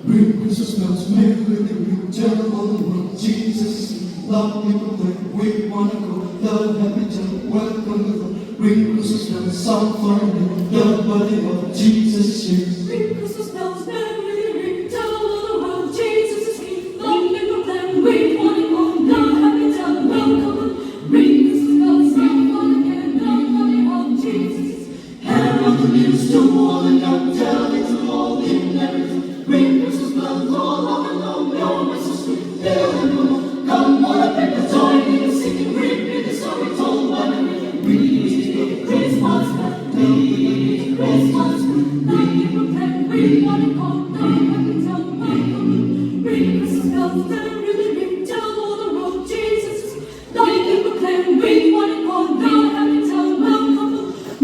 Bring Christmas bells, merry we tell all the world Jesus is love people play. We wanna go, love happy time, welcome the Lord. Bring Christmas bells, song for me, the body of Jesus is here. Ring Christmas bells, merrily ring, tell all the world Jesus is King. Long live the plan, we want it all, love happy time, welcome. Ring Christmas bells, sing on again, love happy all Jesus is King. Herald the news to all the young, tell it to all in everything. Ring Christmas bells all over long, your message sweet, tell everyone. Come on, people, join in the singing, read the story told by the reading. Read Christmas bells, read Christmas bells, long live the plan, we want it all, love happy time, welcome. Ring Christmas bells, merrily ring, tell all the world Jesus is King. Long live the plan, we want it all, love happy time, welcome.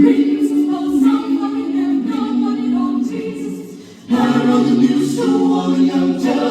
Ring Christmas bells, sing on again, love want it all Jesus is King. Herald the news to all the young, tell